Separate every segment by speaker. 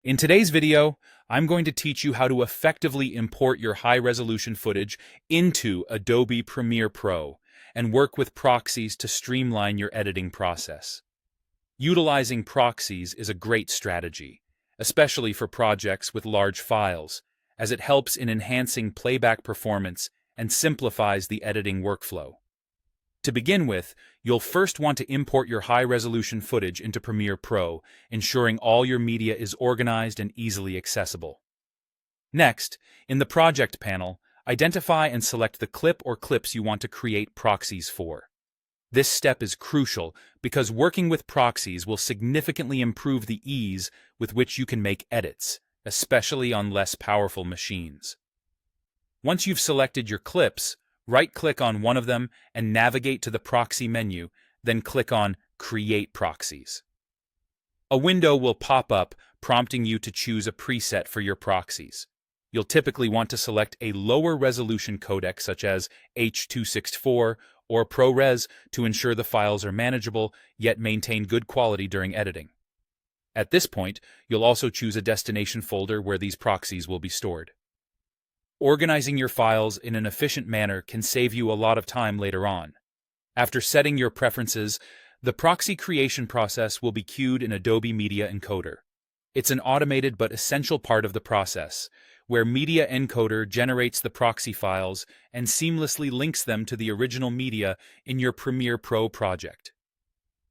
Speaker 1: In today's video, I'm going to teach you how to effectively import your high-resolution footage into Adobe Premiere Pro and work with proxies to streamline your editing process. Utilizing proxies is a great strategy, especially for projects with large files, as it helps in enhancing playback performance and simplifies the editing workflow. To begin with, you'll first want to import your high-resolution footage into Premiere Pro, ensuring all your media is organized and easily accessible. Next, in the Project panel, identify and select the clip or clips you want to create proxies for. This step is crucial because working with proxies will significantly improve the ease with which you can make edits, especially on less powerful machines. Once you've selected your clips, right-click on one of them and navigate to the Proxy menu, then click on Create Proxies. A window will pop up prompting you to choose a preset for your proxies. You'll typically want to select a lower resolution codec such as H.264 or ProRes to ensure the files are manageable yet maintain good quality during editing. At this point, you'll also choose a destination folder where these proxies will be stored. Organizing your files in an efficient manner can save you a lot of time later on. After setting your preferences, the proxy creation process will be queued in Adobe Media Encoder. It's an automated but essential part of the process, where Media Encoder generates the proxy files and seamlessly links them to the original media in your Premiere Pro project.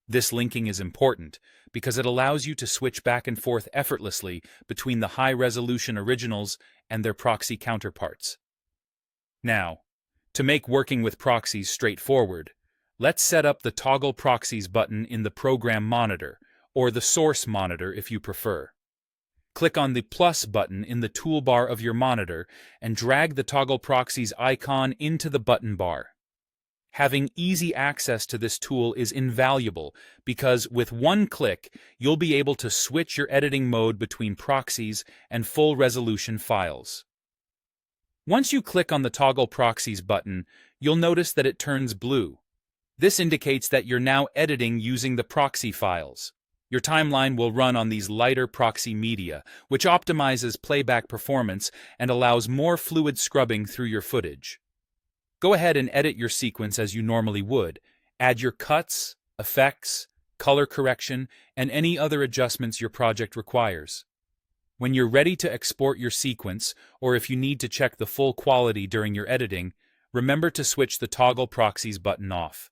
Speaker 1: This linking is important because it allows you to switch back and forth effortlessly between the high-resolution originals and their proxy counterparts. Now, to make working with proxies straightforward, let's set up the Toggle Proxies button in the Program Monitor, or the Source Monitor if you prefer. Click on the plus button in the toolbar of your monitor and drag the Toggle Proxies icon into the button bar. Having easy access to this tool is invaluable because with one click, you'll be able to switch your editing mode between proxies and full-resolution files. Once you click on the Toggle Proxies button, you'll notice that it turns blue. This indicates that you're now editing using the proxy files. Your timeline will run on these lighter proxy media, which optimizes playback performance and allows more fluid scrubbing through your footage. Go ahead and edit your sequence as you normally would. Add your cuts, effects, color correction, and any other adjustments your project requires. When you're ready to export your sequence, or if you need to check the full quality during your editing, remember to switch the Toggle Proxies button off.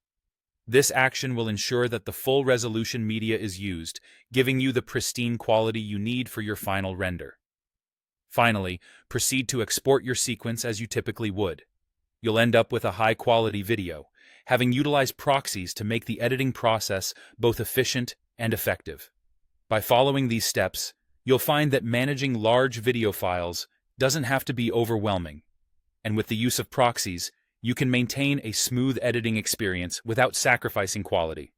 Speaker 1: This action will ensure that the full resolution media is used, giving you the pristine quality you need for your final render. Finally, proceed to export your sequence as you typically would. You'll end up with a high-quality video, having utilized proxies to make the editing process both efficient and effective. By following these steps, you'll find that managing large video files doesn't have to be overwhelming, and with the use of proxies, you can maintain a smooth editing experience without sacrificing quality.